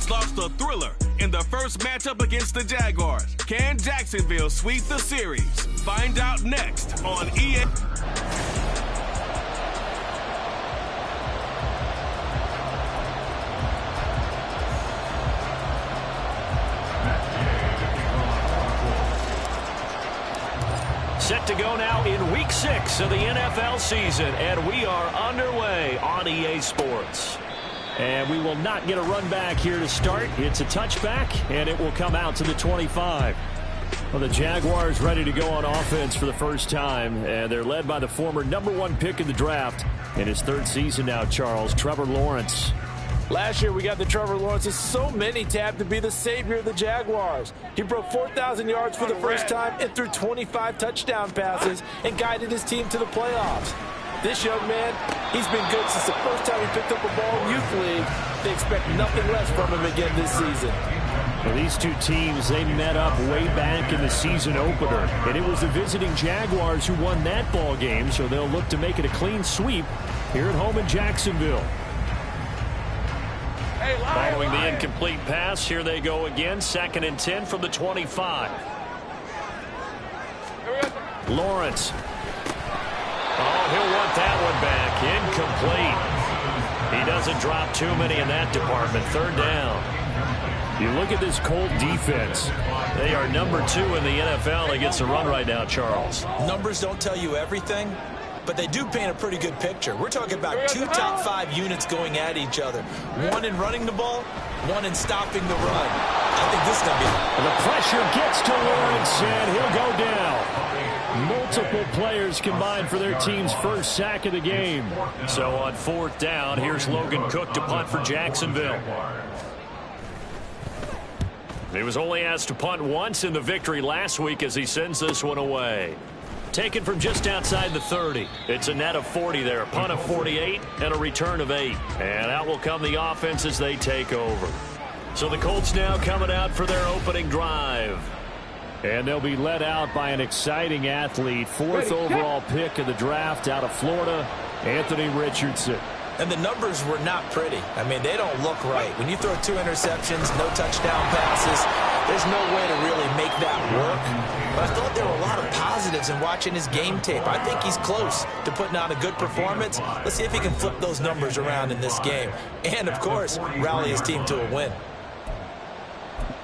Jags lost a thriller in the first matchup against the Jaguars. Can Jacksonville sweep the series? Find out next on EA. Set to go now in Week 6 of the NFL season, and we are underway on EA Sports. And we will not get a run back here to start. It's a touchback, and it will come out to the 25. Well, the Jaguars ready to go on offense for the first time, and they're led by the former #1 pick in the draft in his third season now, Charles, Trevor Lawrence. Last year, we got the Trevor Lawrences. So many tabbed to be the savior of the Jaguars. He broke 4,000 yards for the first time and threw 25 touchdown passes and guided his team to the playoffs. This young man, he's been good since the first time he picked up a ball in Youth League. They expect nothing less from him again this season. Well, these two teams, they met up way back in the season opener, and it was the visiting Jaguars who won that ball game, so they'll look to make it a clean sweep here at home in Jacksonville. Following the incomplete pass, here they go again. 2nd and 10 from the 25. Lawrence. Oh, he'll want that one back. Incomplete. He doesn't drop too many in that department. 3rd down. You look at this Colt defense. They are #2 in the NFL against the run right now, Charles. Numbers don't tell you everything, but they do paint a pretty good picture. We're talking about 2 top 5 units going at each other. One in running the ball, one in stopping the run. I think this is going to be... The pressure gets to Lawrence, and he'll go down. Multiple players combined for their team's first sack of the game. So on 4th down, here's Logan Cook to punt for Jacksonville. He was only asked to punt once in the victory last week as he sends this one away. Taken from just outside the 30. It's a net of 40 there. A punt of 48 and a return of 8. And out will come the offense as they take over. So the Colts now coming out for their opening drive. And they'll be led out by an exciting athlete. 4th overall pick of the draft out of Florida, Anthony Richardson. And the numbers were not pretty. I mean, they don't look right. When you throw 2 interceptions, no touchdown passes, there's no way to really make that work. But I thought there were a lot of positives in watching his game tape. I think he's close to putting out a good performance. Let's see if he can flip those numbers around in this game. And, of course, rally his team to a win.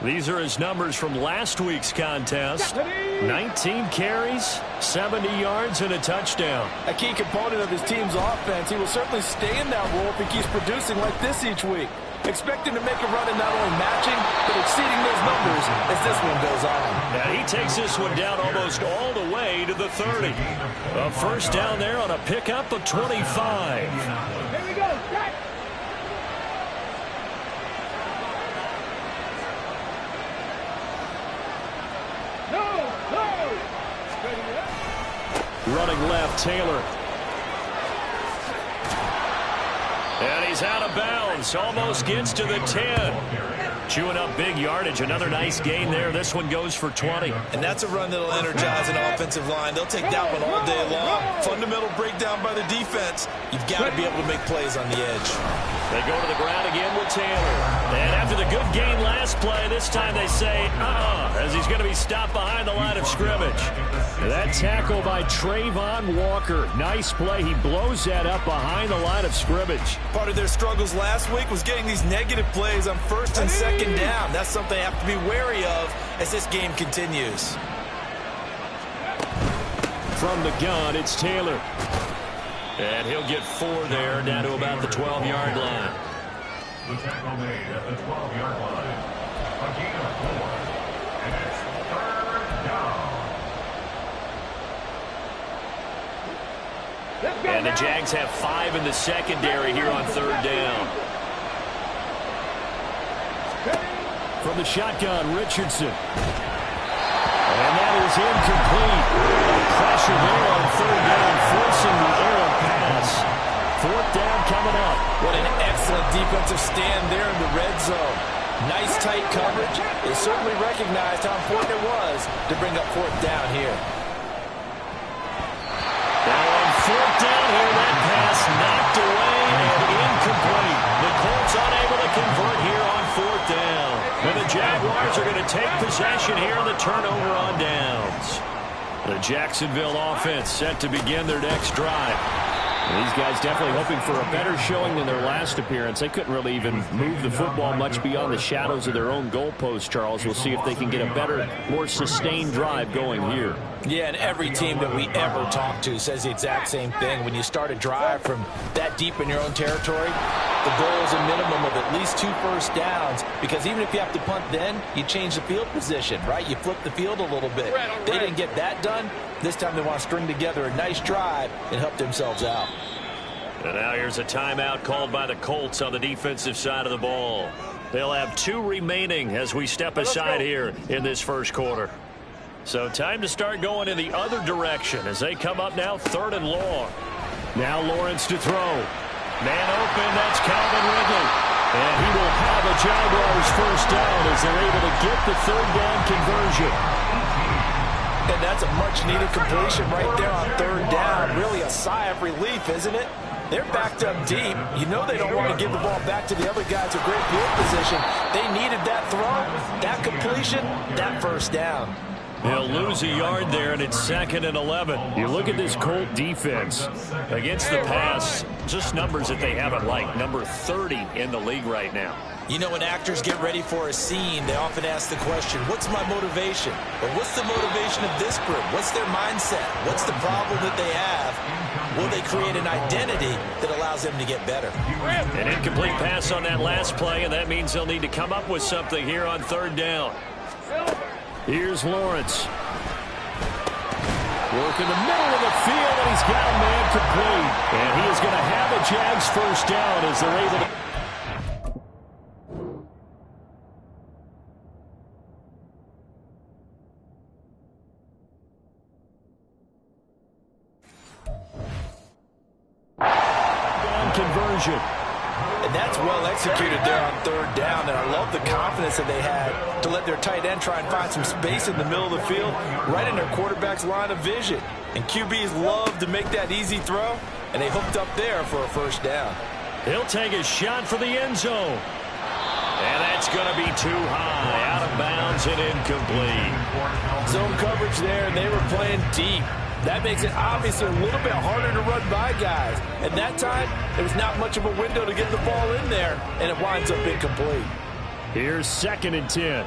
These are his numbers from last week's contest. 19 carries, 70 yards, and a touchdown. A key component of his team's offense. He will certainly stay in that role if he keeps producing like this each week. Expect him to make a run and not only matching, but exceeding those numbers as this one goes on. And he takes this one down almost all the way to the 30. A first down there on a pickup of 25. Here we go, set. Running left, Taylor. And he's out of bounds. Almost gets to the 10. Chewing up big yardage. Another nice gain there. This one goes for 20. And that's a run that'll energize an offensive line. They'll take that one all day long. Fundamental breakdown by the defense. You've got to be able to make plays on the edge. They go to the ground again with Taylor. And after the good gain last play, this time they say, as he's going to be stopped behind the line of scrimmage. That tackle by Trayvon Walker. Nice play. He blows that up behind the line of scrimmage. Part of their struggles last week was getting these negative plays on 1st and 2nd down. That's something they have to be wary of as this game continues. From the gun, it's Taylor. And he'll get 4 there, down to about the 12-yard line. The tackle made at the 12-yard line. A gain of 4. And it's 3rd down. And the Jags have 5 in the secondary here on 3rd down. From the shotgun, Richardson. And that is incomplete. Pressure there on 3rd down, forcing the errant pass. 4th down coming up. What an excellent defensive stand there in the red zone. Nice tight coverage. They certainly recognized how important it was to bring up 4th down here. Now on 4th down here, that pass knocked away and incomplete. The Colts unable to convert here on 4th down. Jaguars are going to take possession here in the turnover on downs. The Jacksonville offense set to begin their next drive. These guys definitely hoping for a better showing than their last appearance. They couldn't really even move the football much beyond the shadows of their own goalpost, Charles. We'll see if they can get a better, more sustained drive going here. Yeah, and every team that we ever talk to says the exact same thing. When you start a drive from that deep in your own territory, the goal is a minimum of at least 2 first downs, because even if you have to punt then, you change the field position, right? You flip the field a little bit. They didn't get that done. This time they want to string together a nice drive and help themselves out. And now here's a timeout called by the Colts on the defensive side of the ball. They'll have 2 remaining as we step aside here in this first quarter. So time to start going in the other direction as they come up now 3rd and long. Now Lawrence to throw. Man open, that's Calvin Ridley. And he will have a Jaguars first down as they're able to get the 3rd down conversion. And that's a much-needed completion right there on 3rd down. Really a sigh of relief, isn't it? They're backed up deep. You know they don't want to give the ball back to the other guys in great field position. They needed that throw, that completion, that first down. They'll lose a yard there, and it's 2nd and 11. You look at this Colt defense against the pass, just numbers that they haven't liked. Number 30 in the league right now. You know, when actors get ready for a scene, they often ask the question, what's my motivation? Or what's the motivation of this group? What's their mindset? What's the problem that they have? Will they create an identity that allows them to get better? An incomplete pass on that last play, and that means they'll need to come up with something here on 3rd down. Here's Lawrence. Work in the middle of the field, and he's got a man complete. And he is going to have a Jags first down as they're able to... conversion. And that's well executed there on 3rd down, and I love the confidence that they had to let their tight end try and find some space in the middle of the field, right in their quarterback's line of vision. And QBs love to make that easy throw, and they hooked up there for a first down. He'll take a shot for the end zone. And that's going to be too high, out of bounds and incomplete. Zone coverage there, and they were playing deep. That makes it obviously a little bit harder to run by guys. And that time, there was not much of a window to get the ball in there, and it winds up incomplete. Here's 2nd and 10.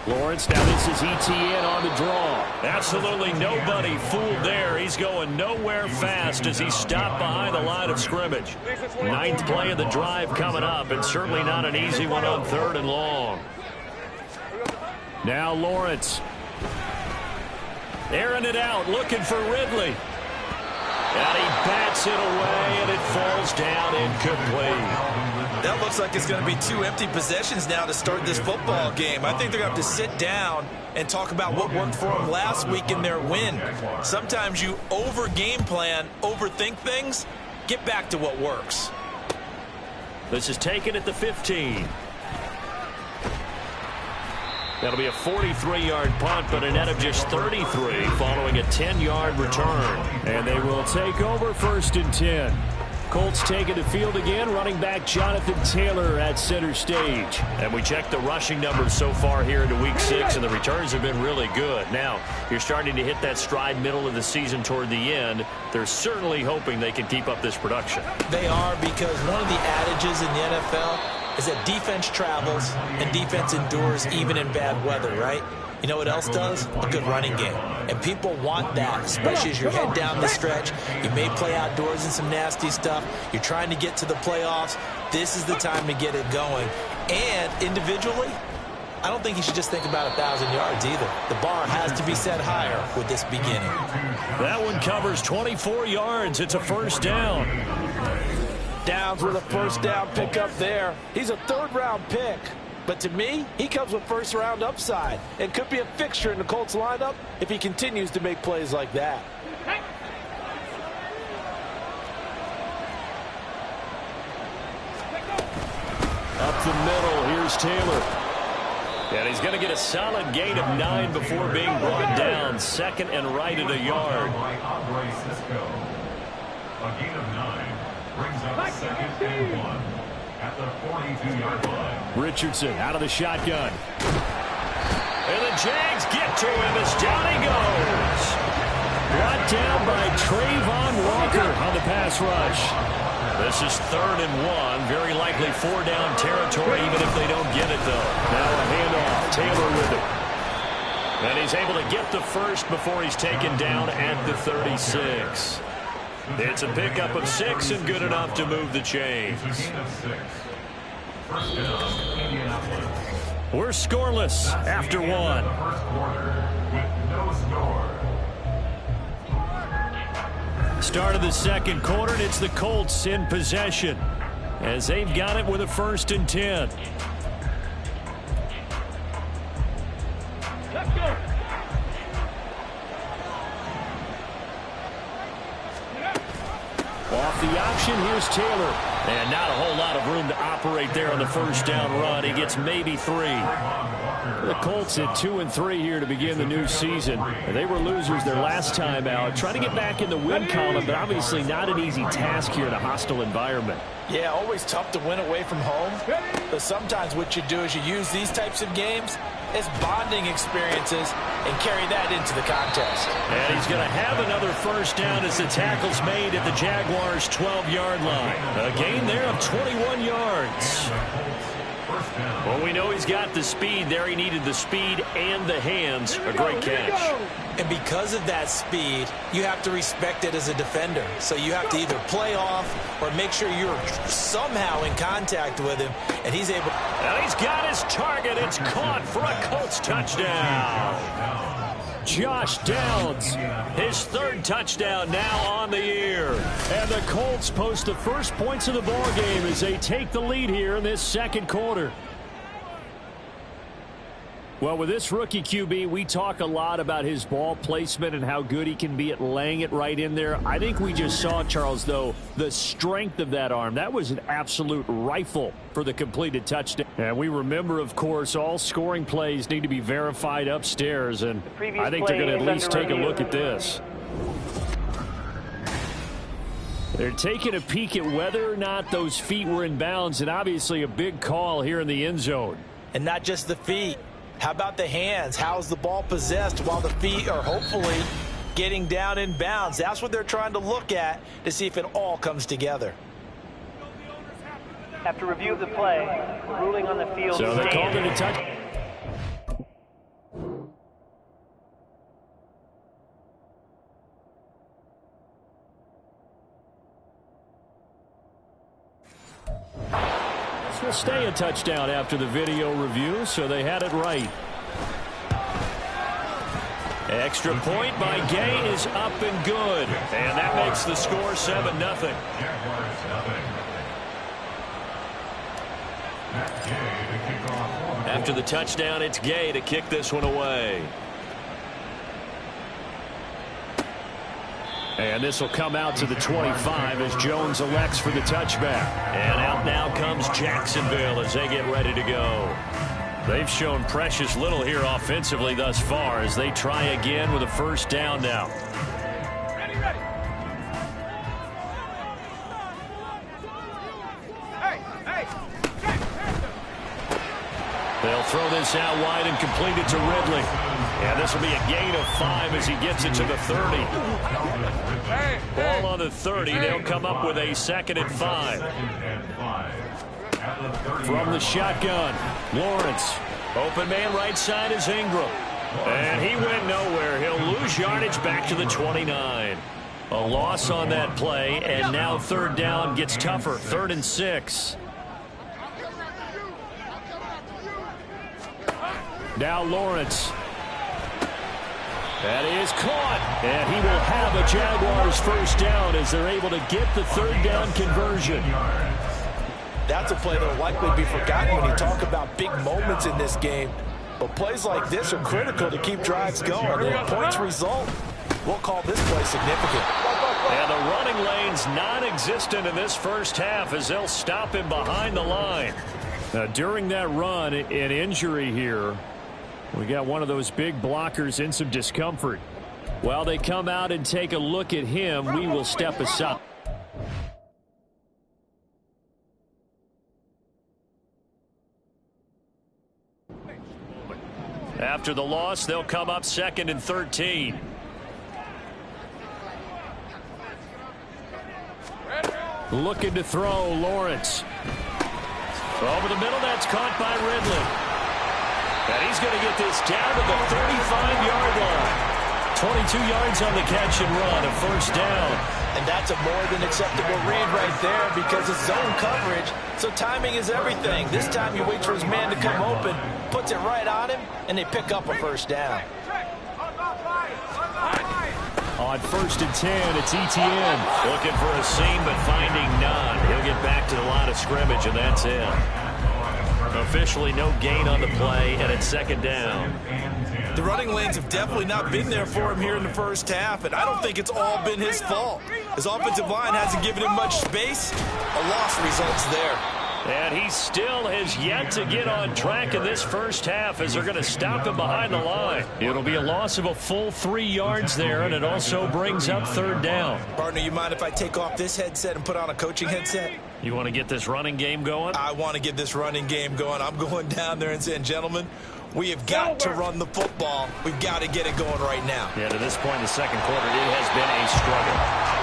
Lawrence, now this is ETN on the draw. Absolutely nobody fooled there. He's going nowhere fast as he's stopped behind the line of scrimmage. 9th play of the drive coming up, and certainly not an easy one on 3rd and long. Now Lawrence. Airing it out, looking for Ridley. And he bats it away, and it falls down incomplete. That looks like it's going to be 2 empty possessions now to start this football game. I think they're going to have to sit down and talk about what worked for them last week in their win. Sometimes you over-game plan, overthink things. Get back to what works. This is taken at the 15. That'll be a 43-yard punt, but a net of just 33 following a 10-yard return. And they will take over 1st and 10. Colts taking the field again, running back Jonathan Taylor at center stage. And we checked the rushing numbers so far here into Week 6, and the returns have been really good. Now, you're starting to hit that stride middle of the season toward the end. They're certainly hoping they can keep up this production. They are, because one of the adages in the NFL is that defense travels and defense endures even in bad weather, right? You know what else does? A good running game. And people want that, especially as you're heading down the stretch. You may play outdoors in some nasty stuff. You're trying to get to the playoffs. This is the time to get it going. And individually, I don't think you should just think about 1,000 yards either. The bar has to be set higher with this beginning. That one covers 24 yards. It's a first down. Downs with a first down pickup there. He's a 3rd-round pick. But to me, he comes with first-round upside and could be a fixture in the Colts lineup if he continues to make plays like that. Up the middle, here's Taylor. And he's going to get a solid gain of 9 before being brought down. 2nd and right at a yard. A gain of 9 brings up 2nd and 1. at the 42-yard line. Richardson out of the shotgun. And the Jags get to him as down he goes. Brought down by Trayvon Walker on the pass rush. This is 3rd and 1. Very likely 4-down territory, even if they don't get it, though. Now a handoff. Taylor with it. And he's able to get the first before he's taken down at the 36. It's a pickup of 6 and good enough to move the chains. It's a gain of 6. First down, Indianapolis. We're scoreless after 1. First quarter with no score. Start of the second quarter, and it's the Colts in possession as they've got it with a 1st and 10. Let's go. Off the option, here's Taylor. And not a whole lot of room to operate there on the 1st down run. He gets maybe 3. The Colts at 2-3 here to begin the new season. They were losers their last time out. Trying to get back in the win column, but obviously not an easy task here in a hostile environment. Yeah, always tough to win away from home. But sometimes what you do is you use these types of games as bonding experiences and carry that into the contest. And he's going to have another 1st down as the tackle's made at the Jaguars' 12-yard line. A gain there of 21 yards. Well, we know he's got the speed there. He needed the speed and the hands. A great catch. And because of that speed, you have to respect it as a defender. So you have to either play off or make sure you're somehow in contact with him, and he's able. And he's got his target. It's caught for a Colts touchdown. Josh Downs, his 3rd touchdown now on the year. And the Colts post the first points of the ball game as they take the lead here in this second quarter. Well, with this rookie QB, we talk a lot about his ball placement and how good he can be at laying it right in there. I think we just saw, Charles, though, the strength of that arm. That was an absolute rifle for the completed touchdown. And we remember, of course, all scoring plays need to be verified upstairs, and I think they're going to at least take a look at this. They're taking a peek at whether or not those feet were in bounds, and obviously a big call here in the end zone. And not just the feet. How about the hands? How's the ball possessed while the feet are hopefully getting down in bounds? That's what they're trying to look at to see if it all comes together. After review of the play, ruling on the field. So they called it a touch. This will stay a touchdown after the video review, so they had it right. Extra point by Gay is up and good. And that makes the score 7-0. After the touchdown, it's Gay to kick this one away. And this will come out to the 25 as Jones elects for the touchback. And out now comes Jacksonville as they get ready to go. They've shown precious little here offensively thus far as they try again with a 1st down now. Ready, ready. Hey, hey. They'll throw this out wide and complete it to Ridley. And this will be a gain of 5 as he gets it to the 30. Ball on the 30. They'll come up with a 2nd and 5. From the shotgun, Lawrence. Open man right side is Ingram. And he went nowhere. He'll lose yardage back to the 29. A loss on that play, and now 3rd down gets tougher. 3rd and 6. Now Lawrence. That is caught, and he will have a Jaguars 1st down as they're able to get the 3rd down conversion. That's a play that will likely be forgotten when you talk about big moments in this game. But plays like this are critical to keep drives going. And points result, we'll call this play significant. And the running lane's non-existent in this first half as they'll stop him behind the line. Now, during that run, an injury here. We got one of those big blockers in some discomfort. While they come out and take a look at him, we will step aside. After the loss, they'll come up 2nd and 13. Looking to throw, Lawrence. Over the middle, that's caught by Ridley. And he's going to get this down to the 35-yard line. 22 yards on the catch and run, a first down. And that's a more than acceptable read right there because it's zone coverage, so timing is everything. This time you wait for his man to come open, puts it right on him, and they pick up a first down. On 1st and 10, it's Etienne. Looking for a seam, but finding none. He'll get back to the line of scrimmage, and that's it. Officially no gain on the play, and it's 2nd down. The running lanes have definitely not been there for him here in the first half, and I don't think it's all been his fault. His offensive line hasn't given him much space. A loss results there. And he still has yet to get on track in this first half as they're going to stop him behind the line. It'll be a loss of a full 3 yards there, and it also brings up 3rd down. Partner, you mind if I take off this headset and put on a coaching headset? You want to get this running game going? I want to get this running game going. I'm going down there and saying, gentlemen, we have got to run the football. We've got to get it going right now. Yeah, to this point in the second quarter, it has been a struggle.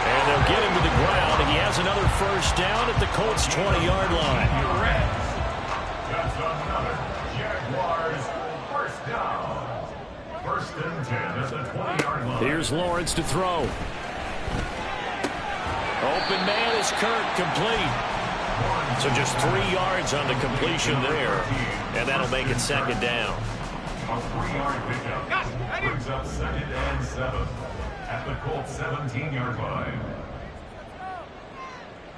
And they'll get him to the ground, and he has another first down at the Colts' 20-yard line. That's another Jaguars first down. 1st and 10 at the 20-yard line. Here's Lawrence to throw. Open man is Kirk, complete. So just 3 yards on the completion there, and that'll make it 2nd down. A 3-yard pickup brings up 2nd and 7 at the Colts 17-yard line.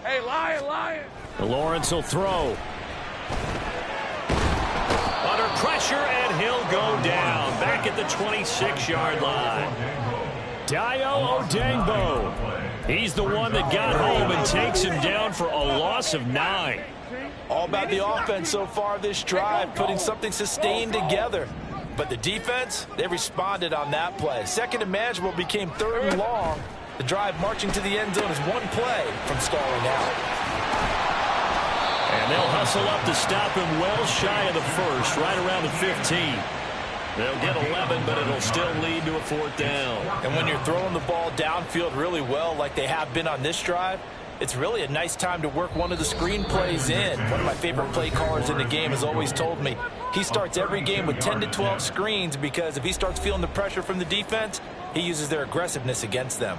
Hey, Lion! Lawrence will throw. Under pressure, and he'll go down. Back at the 26-yard line. Dayo Odengbo. He's the one that got home and takes him down for a loss of 9. All about the offense so far this drive, putting something sustained together. But the defense, they responded on that play. 2nd and manageable became 3rd and long. The drive marching to the end zone is 1 play from stalling out. And they'll hustle up to stop him well shy of the first, right around the 15. They'll get 11, but it'll still lead to a 4th down. And when you're throwing the ball downfield really well like they have been on this drive, it's really a nice time to work one of the screen plays in. One of my favorite play callers in the game has always told me he starts every game with 10 to 12 screens because if he starts feeling the pressure from the defense, he uses their aggressiveness against them.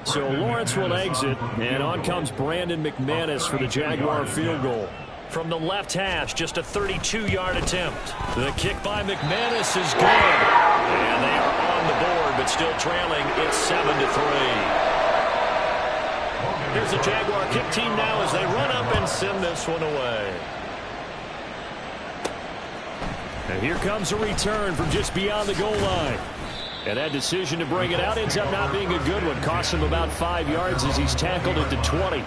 So Lawrence will exit, and on comes Brandon McManus for the Jaguar field goal. From the left hash, just a 32-yard attempt. The kick by McManus is good. And they are on the board, but still trailing. It's 7-3. Here's the Jaguar kick team now as they run up and send this one away. And here comes a return from just beyond the goal line. And that decision to bring it out ends up not being a good one. Costs him about 5 yards as he's tackled at the 20.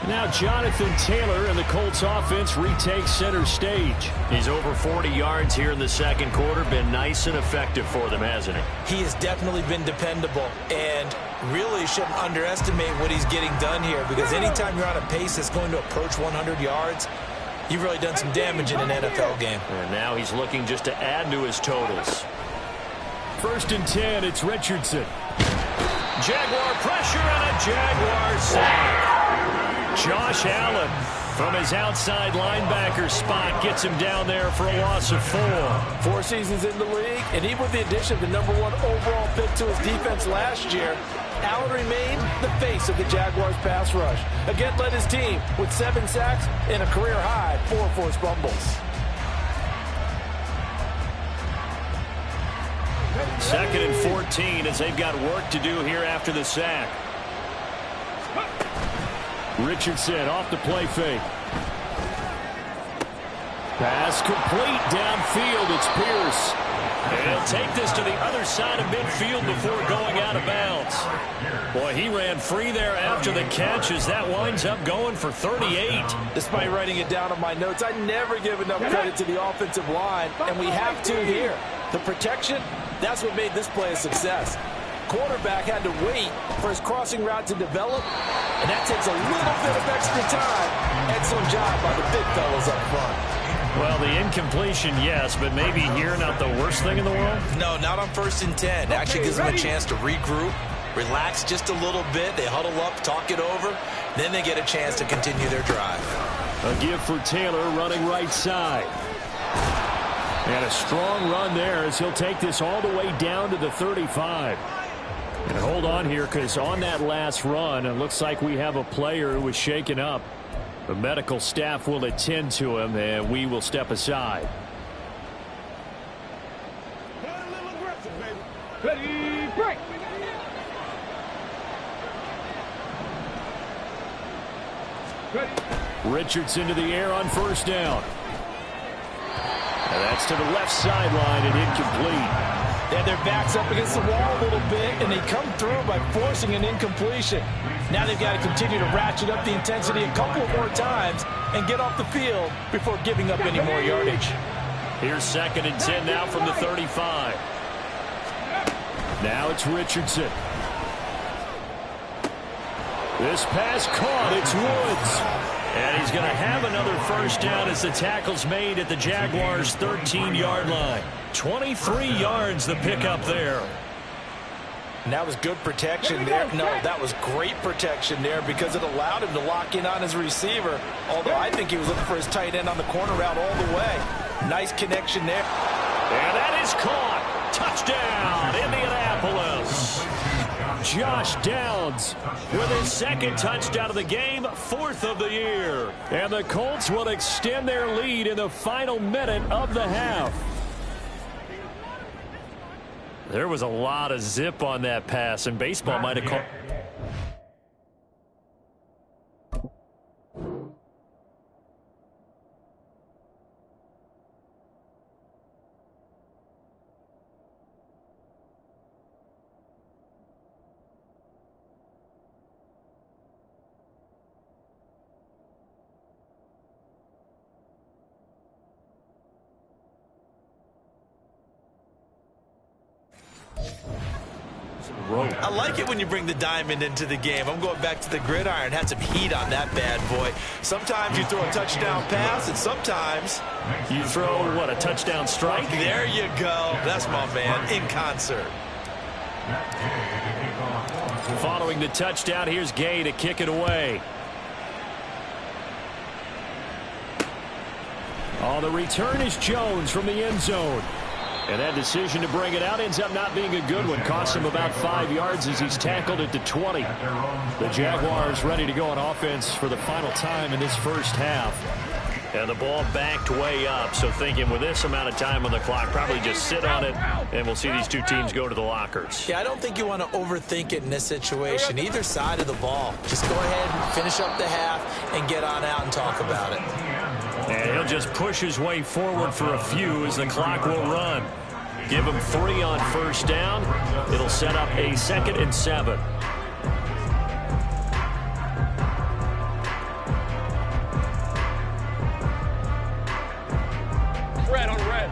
Now Jonathan Taylor and the Colts offense retakes center stage. He's over 40 yards here in the second quarter. Been nice and effective for them, hasn't he? He has definitely been dependable and really shouldn't underestimate what he's getting done here because anytime you're on a pace that's going to approach 100 yards, you've really done some damage in an NFL game. And now he's looking just to add to his totals. 1st and 10, it's Richardson. Jaguar pressure and a Jaguar sack. Josh Allen from his outside linebacker spot gets him down there for a loss of 4. 4 seasons in the league, and even with the addition of the #1 overall pick to his defense last year, Allen remained the face of the Jaguars' pass rush. Again, led his team with 7 sacks and a career-high 4 forced fumbles. 2nd and 14 as they've got work to do here after the sack. Richardson off the play fake. Pass complete downfield. It's Pierce. And he'll take this to the other side of midfield before going out of bounds. Boy, he ran free there after the catch as that winds up going for 38. Despite writing it down on my notes, I never give enough credit to the offensive line, and we have to here. The protection, that's what made this play a success. Quarterback had to wait for his crossing route to develop, and that takes a little bit of extra time. Excellent job by the big fellas up front. Well, the incompletion, yes, but maybe here not the worst thing in the world? No, not on 1st and 10. Actually gives them a chance to regroup, relax just a little bit. They huddle up, talk it over. Then they get a chance to continue their drive. A give for Taylor running right side. And a strong run there as he'll take this all the way down to the 35. And hold on here, because on that last run, it looks like we have a player who was shaken up. The medical staff will attend to him, and we will step aside. Ready, break. Ready. Richardson to the air on 1st down. And that's to the left sideline and incomplete. They had their backs up against the wall a little bit, and they come through by forcing an incompletion. Now they've got to continue to ratchet up the intensity a couple of more times and get off the field before giving up any more yardage. Here's 2nd and 10 now from the 35. Now it's Richardson. This pass caught. It's Woods. And he's going to have another 1st down as the tackle's made at the Jaguars' 13-yard line. 23 yards the pickup there. And that was good protection there. No, that was great protection there because it allowed him to lock in on his receiver. Although I think he was looking for his tight end on the corner route all the way. Nice connection there. And that is caught. Touchdown, Indianapolis. Josh Downs with his 2nd touchdown of the game, 4th of the year. And the Colts will extend their lead in the final minute of the half. There was a lot of zip on that pass, and baseball might have called. I like it when you bring the diamond into the game. I'm going back to the gridiron. Had some heat on that bad boy. Sometimes you throw a touchdown pass, and sometimes you throw, what, a touchdown strike? There you go. That's my man, in concert. Following the touchdown, here's Gay to kick it away. On the return is Jones from the end zone. And that decision to bring it out ends up not being a good one. Costs him about 5 yards as he's tackled at the 20. The Jaguars ready to go on offense for the final time in this 1st half. And the ball backed way up. So thinking with this amount of time on the clock, probably just sit on it, and we'll see these two teams go to the lockers. Yeah, I don't think you want to overthink it in this situation. Either side of the ball. Just go ahead and finish up the half and get on out and talk about it. And he'll just push his way forward for a few as the clock will run. Give him 3 on 1st down. It'll set up a 2nd and 7. Red on red.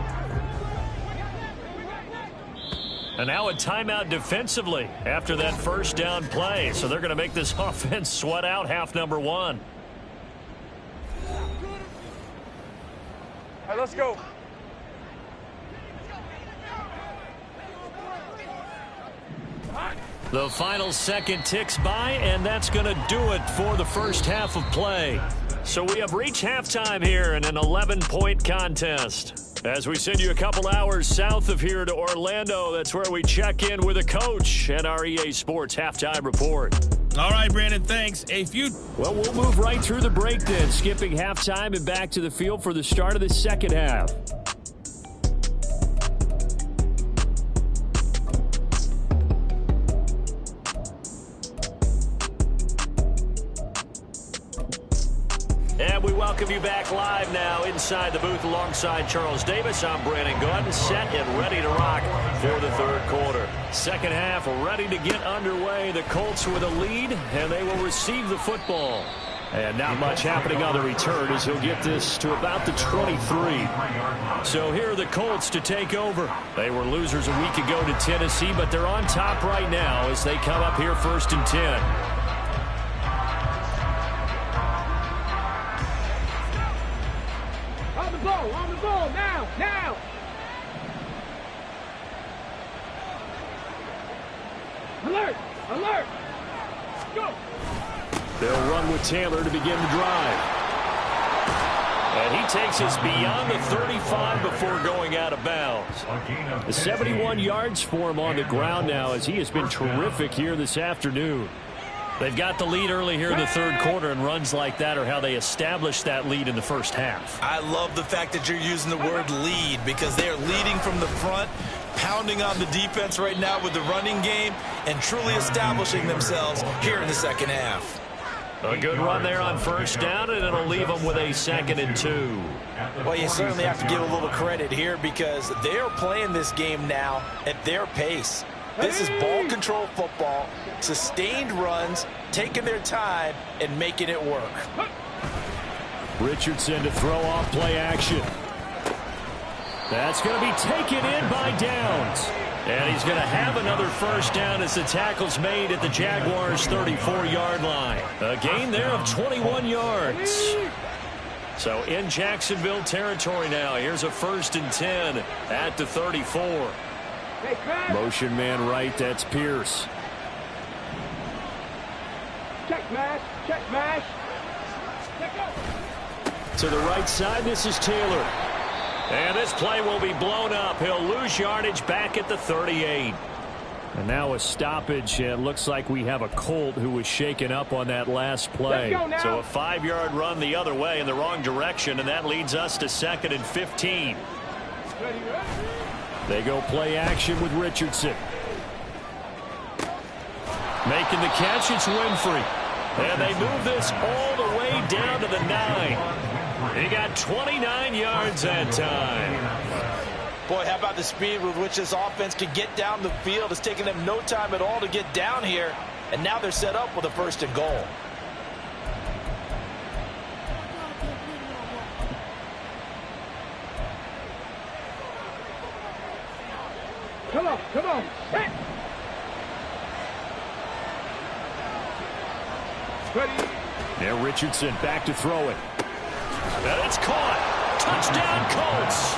And now a timeout defensively after that 1st down play. So they're going to make this offense sweat out half number 1. All right, let's go. The final second ticks by, and that's going to do it for the 1st half of play. So we have reached halftime here in an 11-point contest. As we send you a couple hours south of here to Orlando, that's where we check in with a coach at our EA Sports Halftime Report. All right, Brandon, thanks. Well, we'll move right through the break then, skipping halftime and back to the field for the start of the 2nd half. And we welcome you back live now inside the booth alongside Charles Davis. I'm Brandon Gordon, set and ready to rock for the 3rd quarter. 2nd half ready to get underway. The Colts with a lead, and they will receive the football. And not much happening on the return as he'll get this to about the 23. So here are the Colts to take over. They were losers a week ago to Tennessee, but they're on top right now as they come up here 1st and 10. On the block. On the ball, now, now. Alert, alert. Go. They'll run with Taylor to begin the drive. And he takes us beyond the 35 before going out of bounds. The 71 yards for him on the ground now, as he has been terrific here this afternoon. They've got the lead early here in the third quarter, and runs like that are how they established that lead in the first half. I love the fact that you're using the word lead, because they are leading from the front, pounding on the defense right now with the running game, and truly establishing themselves here in the second half. A good run there on first down, and it'll leave them with a 2nd and 2. Well, you certainly have to give a little credit here, because they are playing this game now at their pace. This is ball control football, sustained runs, taking their time, and making it work. Richardson to throw off play action. That's going to be taken in by Downs. And he's going to have another first down as the tackle's made at the Jaguars' 34-yard line. A gain there of 21 yards. So in Jacksonville territory now. Here's a 1st and 10 at the 34. Motion man right, that's Pierce. Check mash, check mash. To the right side, this is Taylor. And this play will be blown up. He'll lose yardage back at the 38. And now a stoppage. It looks like we have a Colt who was shaken up on that last play. So a 5-yard run the other way in the wrong direction, and that leads us to 2nd and 15. They go play action with Richardson. Making the catch, it's Winfrey. And they move this all the way down to the 9. He got 29 yards that time. Boy, how about the speed with which this offense can get down the field? It's taking them no time at all to get down here. And now they're set up with a 1st and goal. Come on, come on. Hey. Ready. Now Richardson back to throw it. And it's caught. Touchdown, Colts.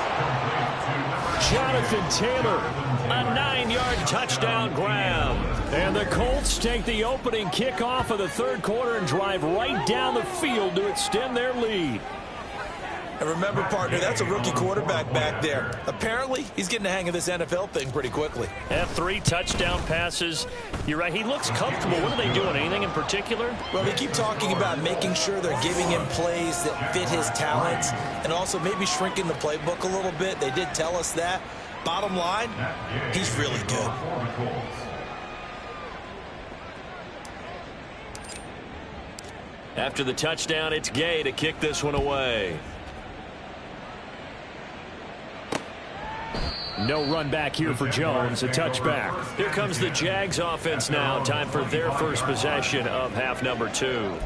Jonathan Taylor, a 9-yard touchdown grab. And the Colts take the opening kickoff of the third quarter and drive right down the field to extend their lead. And remember, partner, that's a rookie quarterback back there. Apparently, he's getting the hang of this NFL thing pretty quickly. Have 3 touchdown passes. You're right, he looks comfortable. What are they doing? Anything in particular? Well, they keep talking about making sure they're giving him plays that fit his talents, and also maybe shrinking the playbook a little bit. They did tell us that. Bottom line, he's really good. After the touchdown, it's Gay to kick this one away. No run back here for Jones, a touchback. Here comes the Jags offense now. Time for their first possession of half number 2.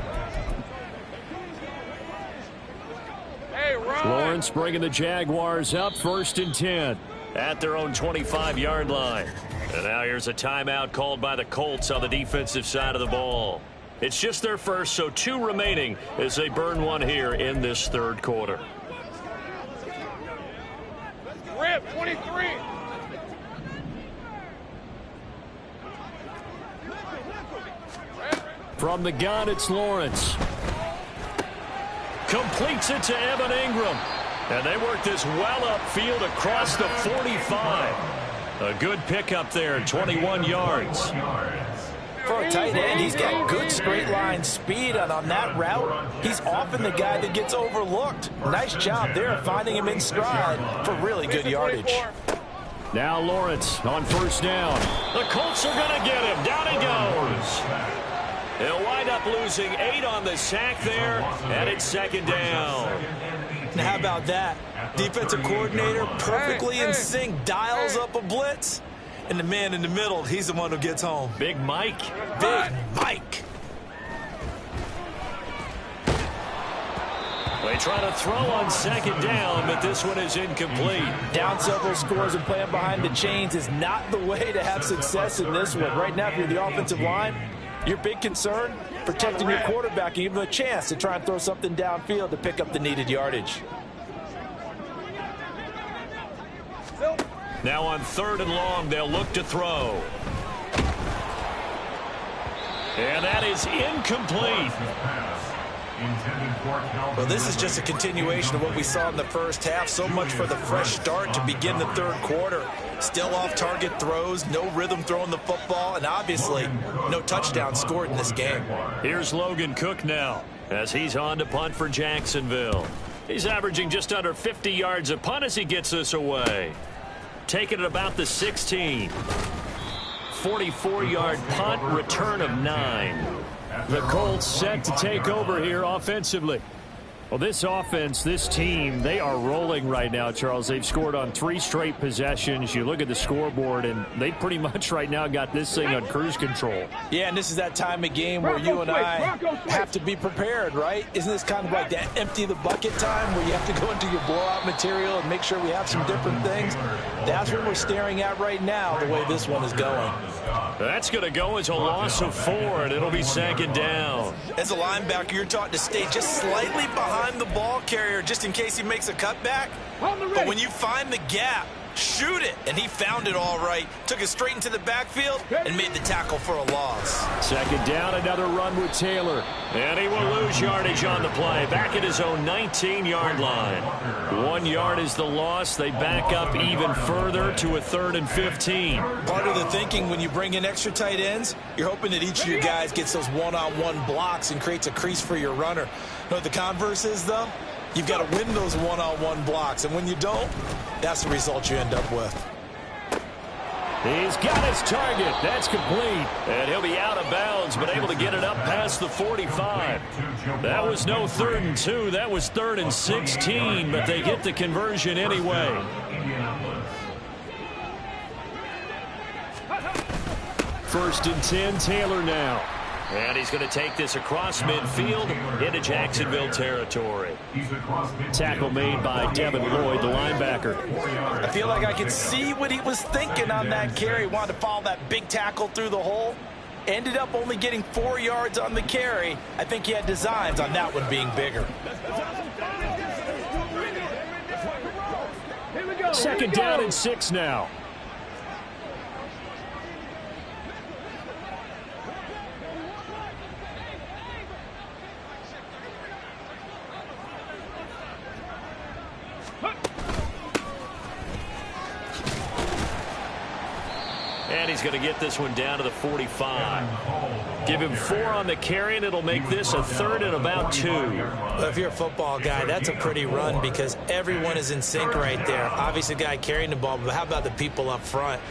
Hey, Ron. Lawrence bringing the Jaguars up 1st and 10 at their own 25-yard line. And now here's a timeout called by the Colts on the defensive side of the ball. It's just their first, so 2 remaining as they burn one here in this third quarter. Rip, 23. From the gun, it's Lawrence. Completes it to Evan Ingram. And they work this well upfield across the 45. A good pickup there, 21 yards. For a tight end, he's got good straight line speed, and on that route, he's often the guy that gets overlooked. Nice job there finding him in stride for really good yardage. Now Lawrence on first down. The Colts are going to get him. Down he goes. He'll wind up losing 8 on the sack there, and it's 2nd down. Now how about that? Defensive coordinator perfectly in sync, dials up a blitz. And the man in the middle, he's the one who gets home. Big Mike. Big Mike. They try to throw on 2nd down, but this one is incomplete. Down several scores and playing behind the chains is not the way to have success in this one. Right now, if you're the offensive line, your big concern, protecting your quarterback and giving him a chance to try and throw something downfield to pick up the needed yardage. Now on 3rd and long, they'll look to throw. And that is incomplete. Well, this is just a continuation of what we saw in the first half. So much for the fresh start to begin the 3rd quarter. Still off-target throws, no rhythm throwing the football, and obviously no touchdown scored in this game. Here's Logan Cook now as he's on to punt for Jacksonville. He's averaging just under 50 yards a punt as he gets this away. Taking it about the 16. 44-yard punt, return of 9. The Colts set to take over here offensively. Well, this offense, this team, they are rolling right now, Charles. They've scored on 3 straight possessions. You look at the scoreboard, and they pretty much right now got this thing on cruise control. Yeah, and this is that time of game where you and I have to be prepared, right? Isn't this kind of like that empty the bucket time where you have to go into your blowout material and make sure we have some different things? That's what we're staring at right now, the way this one is going. That's going to go as a loss of 4, and it'll be 2nd down. As a linebacker, you're taught to stay just slightly behind the ball carrier just in case he makes a cutback. But when you find the gap, shoot it. And he found it all right. Took it straight into the backfield and made the tackle for a loss. 2nd down, another run with Taylor. And he will lose yardage on the play. Back at his own 19-yard line. 1 yard is the loss. They back up even further to a 3rd and 15. Part of the thinking when you bring in extra tight ends, you're hoping that each of your guys gets those one-on-one blocks and creates a crease for your runner. You know what the converse is, though? You've got to win those one-on-one blocks, and when you don't, that's the result you end up with. He's got his target. That's complete. And he'll be out of bounds, but able to get it up past the 45. That was no 3rd and 2. That was 3rd and 16, but they get the conversion anyway. First and 10, Taylor now. And he's going to take this across midfield into Jacksonville territory. Tackle made by Devin Lloyd, the linebacker. I feel like I could see what he was thinking on that carry. Wanted to follow that big tackle through the hole. Ended up only getting 4 yards on the carry. I think he had designs on that one being bigger. 2nd down and 6 now. And he's going to get this one down to the 45. Give him 4 on the carry, and it'll make this a 3rd and about 2. Well, if you're a football guy, that's a pretty run because everyone is in sync right there. Obviously, the guy carrying the ball, but how about the people up front?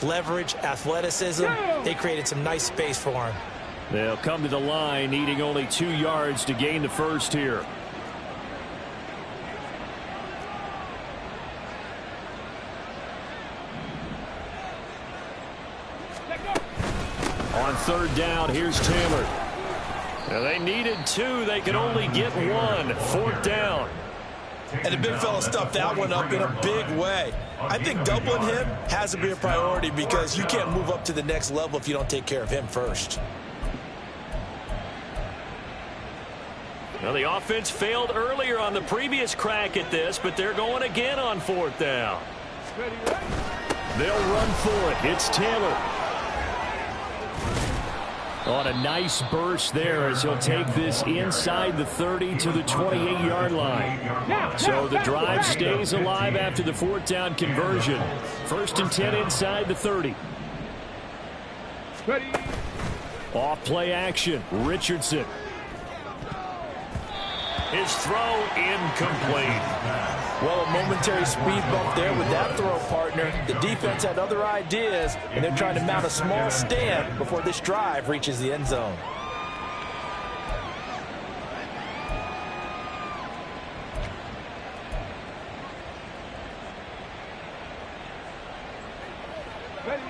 Leverage, athleticism, they created some nice space for him. They'll come to the line, needing only 2 yards to gain the first here. On 3rd down, here's Taylor. Now they needed 2. They could only get 1. 4th down. And the big fella stuffed that one up in a big way. I think doubling him has to be a priority because you can't move up to the next level if you don't take care of him first. Now the offense failed earlier on the previous crack at this, but they're going again on 4th down. They'll run for it. It's Taylor. On a nice burst there as he'll take this inside the 30 to the 28-yard line. So the drive stays alive after the 4th down conversion. 1st and 10 inside the 30. Off play action. Richardson. His throw incomplete. Well, a momentary speed bump there with that throw, partner. The defense had other ideas, and they're trying to mount a small stand before this drive reaches the end zone.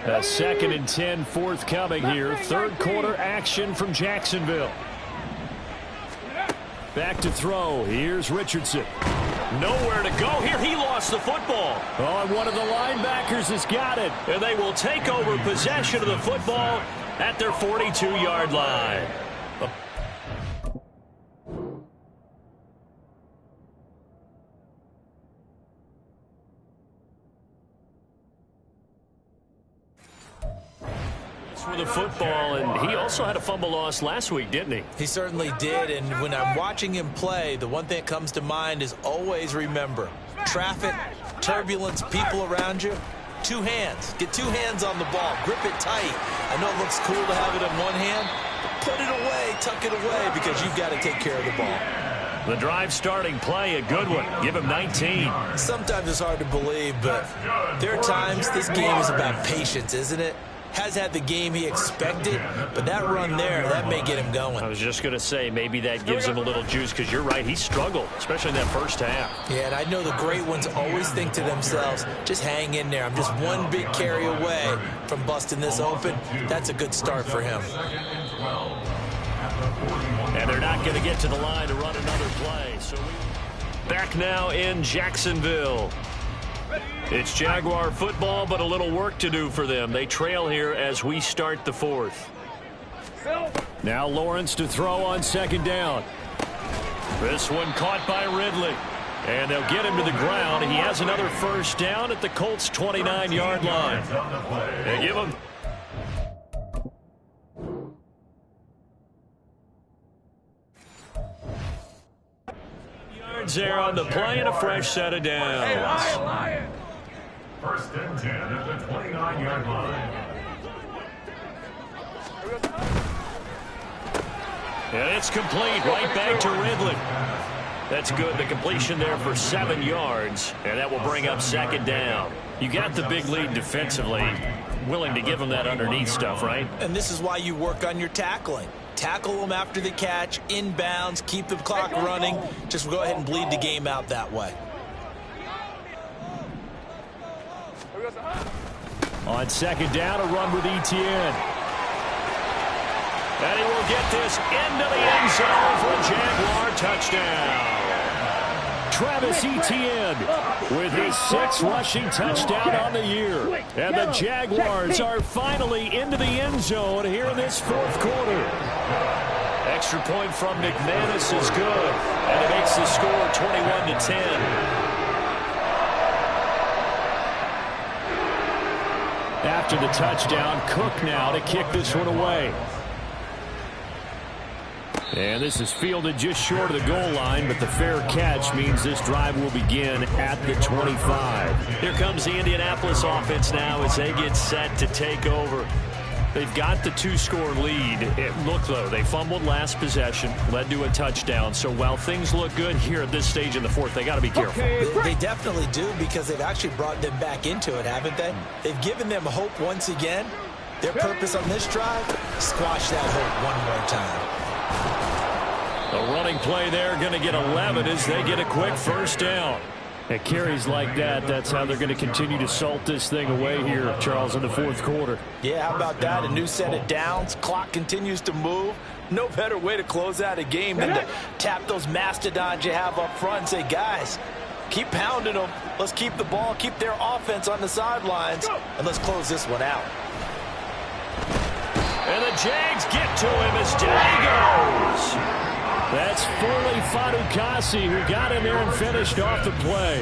A 2nd and 10 forthcoming here. 3rd quarter action from Jacksonville. Back to throw. Here's Richardson. Nowhere to go here. He lost the football. Oh, and one of the linebackers has got it. And they will take over possession of the football at their 42-yard line. with the football, and he also had a fumble loss last week, didn't he? He certainly did, and when I'm watching him play, the one thing that comes to mind is always remember, traffic, turbulence, people around you, two hands. Get two hands on the ball. Grip it tight. I know it looks cool to have it in one hand, but put it away, tuck it away, because you've got to take care of the ball. The drive starting play, a good one. Give him 19. Sometimes it's hard to believe, but there are times this game is about patience, isn't it? Has had the game he expected, but that run there, that may get him going. I was just going to say, maybe that gives him a little juice, because you're right, he struggled, especially in that first half. Yeah, and I know the great ones always think to themselves, just hang in there. I'm just one big carry away from busting this open. That's a good start for him. And they're not going to get to the line to run another play. So back now in Jacksonville. It's Jaguar football, but a little work to do for them. They trail here as we start the fourth. Now Lawrence to throw on second down. This one caught by Ridley. And they'll get him to the ground. He has another first down at the Colts' 29-yard line. They give him... there on the play and a fresh set of downs. Hey, Lion. First and 10 at the 29-yard line. And it's complete right back to Ridley. That's good. The completion there for 7 yards, and that will bring up second down. You got the big lead defensively. Willing to give them that underneath stuff, right? And this is why you work on your tackling. Tackle them after the catch, inbounds, keep the clock running. Just go ahead and bleed the game out that way. On second down, a run with Etienne. And he will get this into the end zone for a Jaguar touchdown. Travis Etienne with his 6th rushing touchdown on the year. And the Jaguars are finally into the end zone here in this fourth quarter. Extra point from McManus is good. And it makes the score 21-10. After the touchdown, Cook now to kick this one away. And this is fielded just short of the goal line, but the fair catch means this drive will begin at the 25. Here comes the Indianapolis offense now as they get set to take over. They've got the 2-score lead. Look, though, they fumbled last possession, led to a touchdown. So while things look good here at this stage in the fourth, they got to be careful. They definitely do, because they've actually brought them back into it, haven't they? They've given them hope once again. Their purpose on this drive, squash that hope one more time. A running play there, going to get 11 as they get a quick first down. At carries like that, that's how they're going to continue to salt this thing away here, Charles, in the fourth quarter. Yeah, how about that? A new set of downs. Clock continues to move. No better way to close out a game than to tap those mastodons you have up front and say, guys, keep pounding them. Let's keep the ball, keep their offense on the sidelines, and let's close this one out. And the Jags get to him as down he goes. That's Foley Fadukasi who got in there and finished off the play.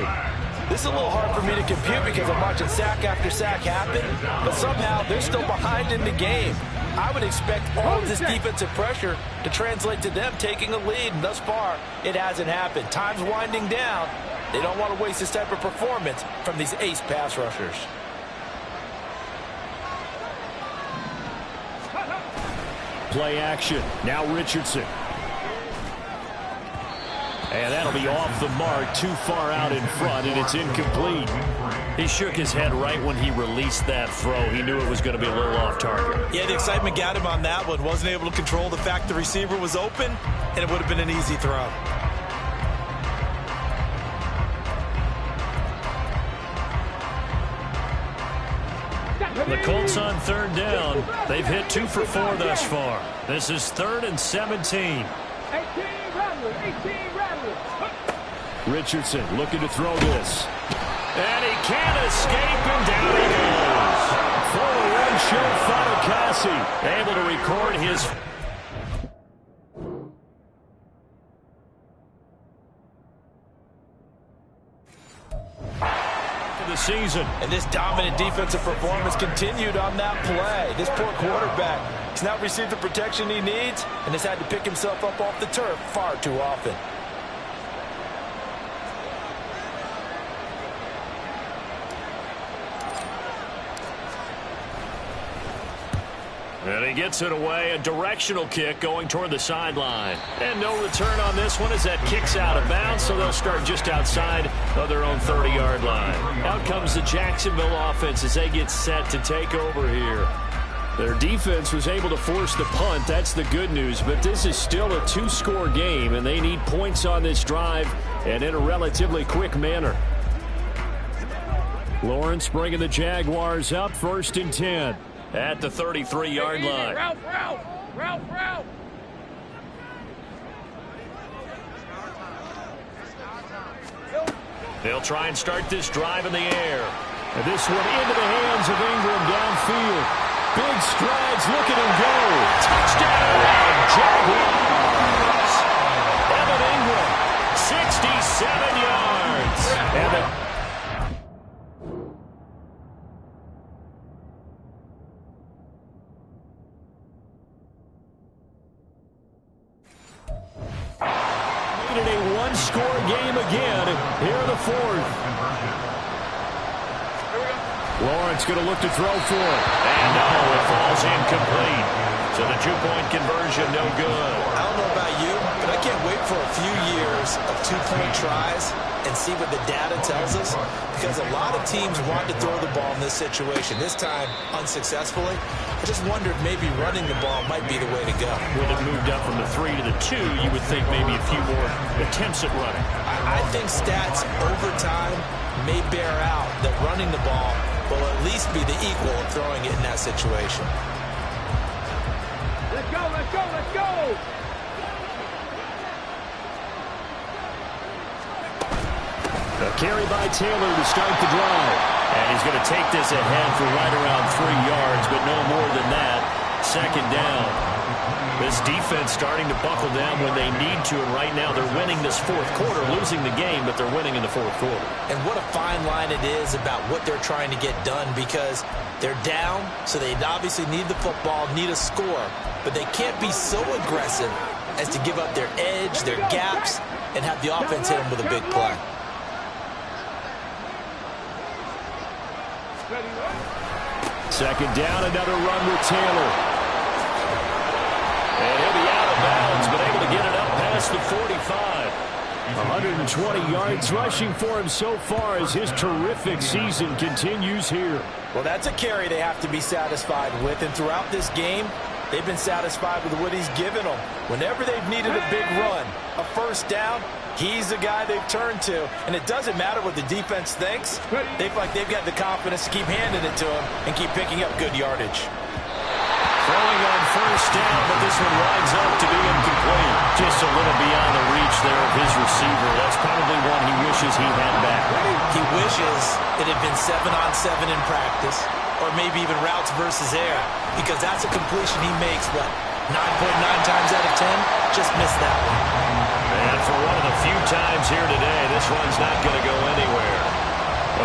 This is a little hard for me to compute because I'm watching sack after sack happen, but somehow they're still behind in the game. I would expect all of this defensive pressure to translate to them taking a lead, and thus far, it hasn't happened. Time's winding down. They don't want to waste this type of performance from these ace pass rushers. Play action. Now Richardson. And that'll be off the mark, too far out in front, and it's incomplete. He shook his head right when he released that throw. He knew it was going to be a little off target. Yeah, the excitement got him on that one. Wasn't able to control the fact the receiver was open, and it would have been an easy throw. The Colts on third down. They've hit 2 for 4 thus far. This is 3rd and 17. 18 Rattlers. Richardson looking to throw this. And he can't escape, and down he goes. For the one-show Fadukasi, able to record his... of the season. And this dominant defensive performance continued on that play. This poor quarterback has not received the protection he needs and has had to pick himself up off the turf far too often. And he gets it away, a directional kick going toward the sideline. And no return on this one as that kick's out of bounds, so they'll start just outside of their own 30-yard line. Out comes the Jacksonville offense as they get set to take over here. Their defense was able to force the punt. That's the good news, but this is still a two-score game, and they need points on this drive and in a relatively quick manner. Lawrence bringing the Jaguars up, 1st and 10. At the 33-yard line. Ralph. They'll try and start this drive in the air. And this one into the hands of Ingram downfield. Big strides, look at him go. Touchdown, Jaguars. Evan Ingram, 67 yards. And a one-score game again here in the 4th. Lawrence going to look to throw for it. And no, it falls incomplete. So the two-point conversion, no good. I don't know about you, but I can't wait for a few years of two-point tries and see what the data tells us, because a lot of teams want to throw the ball in this situation. This time, unsuccessfully. I just wondered maybe running the ball might be the way to go. When it moved up from the 3 to the 2, you would think maybe a few more attempts at running. I think stats over time may bear out that running the ball will at least be the equal of throwing it in that situation. Let's go. A carry by Taylor to start the drive. And he's going to take this ahead for right around 3 yards, but no more than that. 2nd down. This defense starting to buckle down when they need to, and right now they're winning this 4th quarter, losing the game, but they're winning in the 4th quarter. And what a fine line it is about what they're trying to get done, because they're down, so they obviously need the football, need a score, but they can't be so aggressive as to give up their edge, their gaps, and have the offense hit them with a big play. Second down, another run with Taylor. And he'll be out of bounds, but able to get it up past the 45. 120 yards rushing for him so far as his terrific season continues here. Well, that's a carry they have to be satisfied with, and throughout this game, they've been satisfied with what he's given them. Whenever they've needed a big run, a 1st down, he's the guy they've turned to. And it doesn't matter what the defense thinks. They feel like they've got the confidence to keep handing it to him and keep picking up good yardage. Throwing on 1st down, but this one winds up to be incomplete. Just a little beyond the reach there of his receiver. That's probably one he wishes he had back. He wishes it had been 7-on-7 in practice, or maybe even routes versus air, because that's a completion he makes, 9.9 times out of 10? Just missed that one. And for one of the few times here today, this one's not going to go anywhere.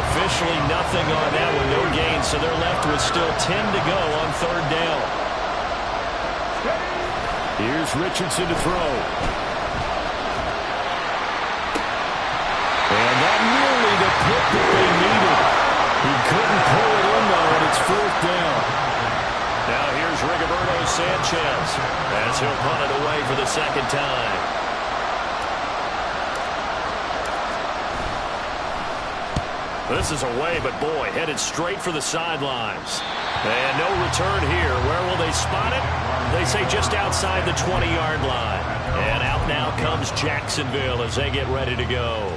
Officially nothing on that one, no gain, so they're left with still 10 to go on 3rd down. Here's Richardson to throw. And that nearly the pick that they needed. He couldn't pull it in, though, and it's 4th down. Now here's Rigoberto Sanchez as he'll punt it away for the 2nd time. This is away, but boy, headed straight for the sidelines. And no return here. Where will they spot it? They say just outside the 20-yard line. And out now comes Jacksonville as they get ready to go.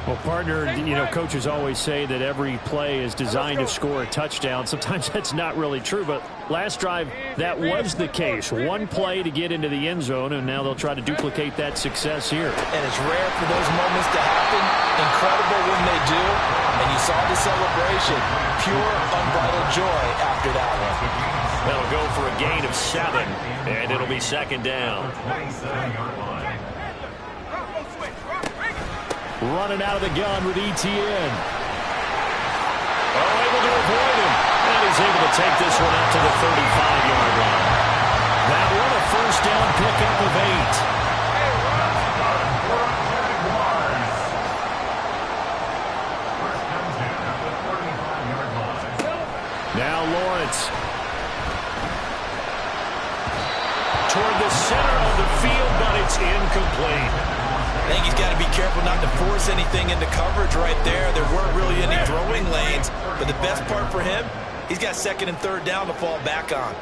Well, partner, coaches always say that every play is designed to score a touchdown. Sometimes that's not really true, but last drive, that was the case. One play to get into the end zone, and now they'll try to duplicate that success here. And it's rare for those moments to happen. Incredible when they do. And you saw the celebration. Pure, unbridled joy after that one. That'll go for a gain of 7, and it'll be 2nd down. Running out of the gun with ETN. able to avoid him. And he's able to take this one out to the 35-yard line. That one a first down pickup of 8. Now Lawrence. Toward the center of the field, but it's incomplete. I think he's got to be careful not to force anything into coverage right there. There weren't really any throwing lanes, but the best part for him, he's got second and third down to fall back on.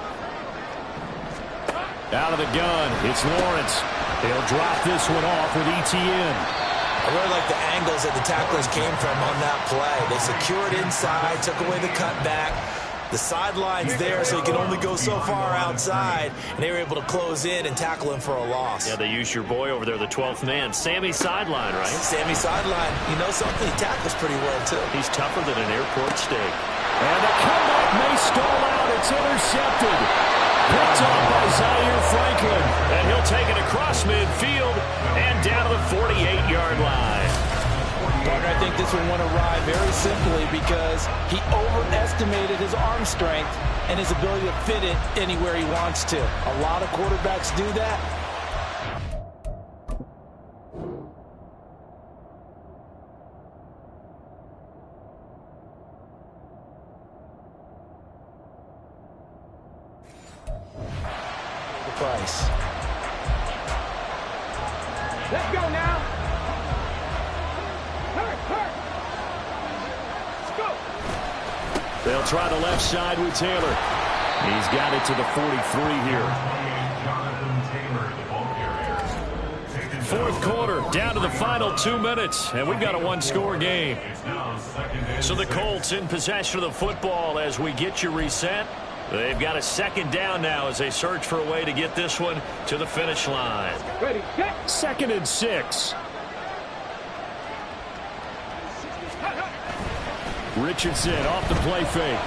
Out of the gun, it's Lawrence. He'll drop this one off with ETN. I really like the angles that the tacklers came from on that play. They secured inside, took away the cutback. The sideline's there, so he can only go so far outside, and they were able to close in and tackle him for a loss. Yeah, they used your boy over there, the 12th man. Sammy Sideline, right? Sammy Sideline. You know something? He tackles pretty well, too. He's tougher than an airport steak. And the comeback may stall out. It's intercepted. Picked up by Zaire Franklin. And he'll take it across midfield and down to the 48-yard line. I think this one went awry very simply because he overestimated his arm strength and his ability to fit it anywhere he wants to. A lot of quarterbacks do that. The price. Let's go now. They'll try the left side with Taylor. He's got it to the 43 here. Fourth quarter, down to the final 2 minutes, and we've got a one-score game. So the Colts in possession of the football as we get you reset. They've got a second down now as they search for a way to get this one to the finish line. Ready, get. 2nd and 6. Richardson off the play fake.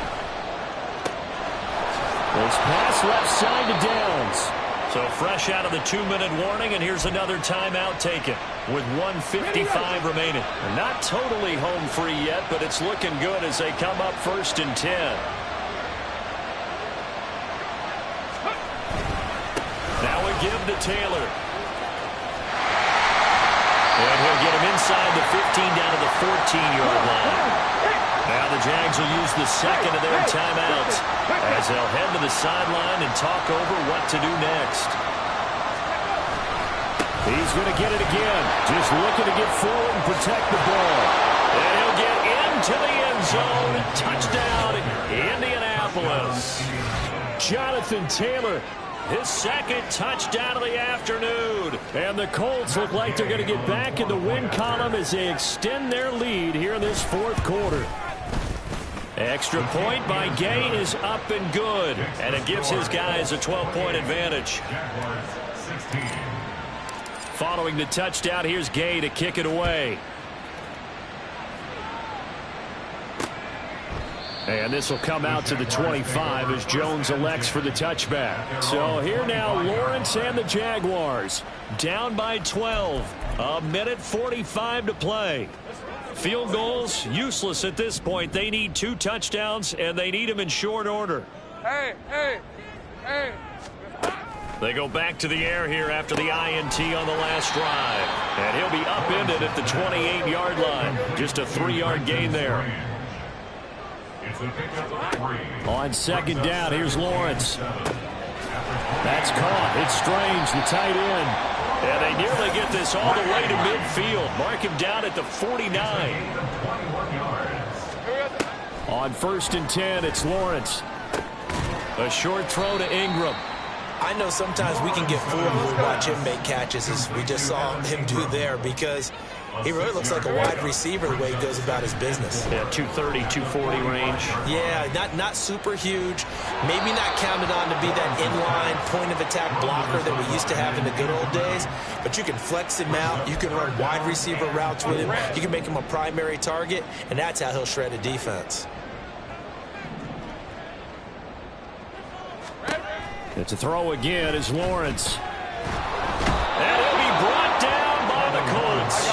This pass left side to Downs. So fresh out of the 2-minute warning, and here's another timeout taken with 1:55 remaining. And not totally home free yet, but it's looking good as they come up 1st and 10. Now we give to Taylor. And he'll get him inside the 15 down to the 14-yard line. Now the Jags will use the second of their timeouts as they'll head to the sideline and talk over what to do next. He's going to get it again. Just looking to get forward and protect the ball. And he'll get into the end zone. Touchdown, Indianapolis. Jonathan Taylor, his second touchdown of the afternoon. And the Colts look like they're going to get back in the win column as they extend their lead here in this fourth quarter. Extra point by Gay is up and good. And it gives his guys a 12-point advantage. Following the touchdown, here's Gay to kick it away. And this will come out to the 25 as Jones elects for the touchback. So here now, Lawrence and the Jaguars down by 12. 1:45 to play. Field goals useless at this point. They need 2 touchdowns, and they need them in short order. Hey, hey, hey. They go back to the air here after the INT on the last drive. And he'll be upended at the 28-yard line. Just a 3-yard gain there. On second down, here's Lawrence. That's caught. It's Strange, the tight end. And they nearly get this all the way to midfield. Mark him down at the 49. On 1st and 10, it's Lawrence. A short throw to Ingram. I know sometimes we can get fooled when we watch him make catches, as we just saw him do there, because he really looks like a wide receiver the way he goes about his business. Yeah, 230, 240 range. Yeah, not super huge. Maybe not counted on to be that inline point-of-attack blocker that we used to have in the good old days. But you can flex him out. You can run wide receiver routes with him. You can make him a primary target, and that's how he'll shred a defense. It's a throw again as Lawrence. And he'll be brought down by the Colts.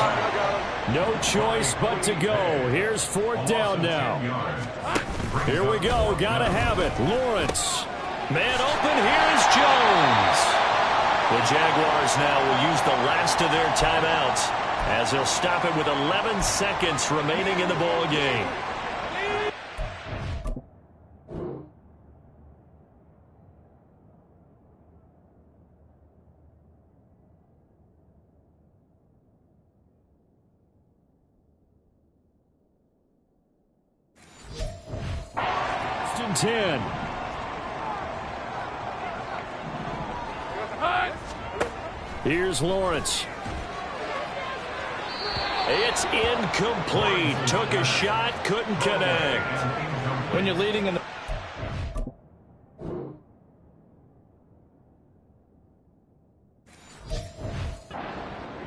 No choice but to go. Here's fourth down now. Here we go. Gotta have it. Lawrence. Man open. Here's Jones. The Jaguars now will use the last of their timeouts as they'll stop it with 11 seconds remaining in the ball game. First and 10. Here's Lawrence. It's incomplete. Took a shot, couldn't connect. When you're leading in the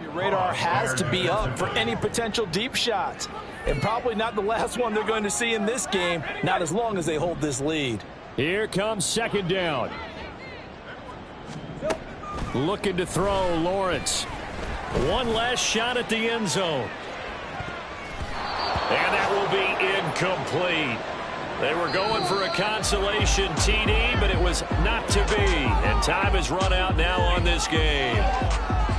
your radar has to be up for any potential deep shots. And probably not the last one they're going to see in this game, not as long as they hold this lead. Here comes second down. Looking to throw, Lawrence. One last shot at the end zone. And that will be incomplete. They were going for a consolation TD, but it was not to be. And time has run out now on this game.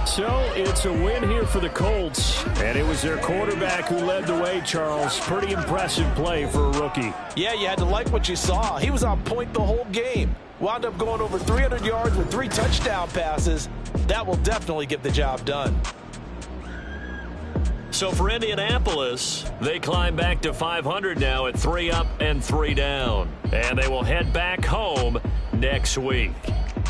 So it's a win here for the Colts. And it was their quarterback who led the way, Charles. Pretty impressive play for a rookie. Yeah, you had to like what you saw. He was on point the whole game. Wound up going over 300 yards with 3 touchdown passes. That will definitely get the job done. So for Indianapolis, they climb back to 500 now at 3 up and 3 down. And they will head back home next week.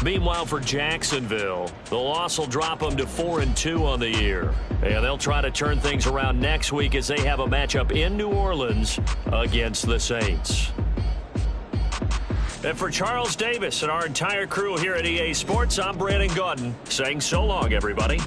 Meanwhile, for Jacksonville, the loss will drop them to 4-2 on the year. And they'll try to turn things around next week as they have a matchup in New Orleans against the Saints. And for Charles Davis and our entire crew here at EA Sports, I'm Brandon Gaudin saying so long, everybody.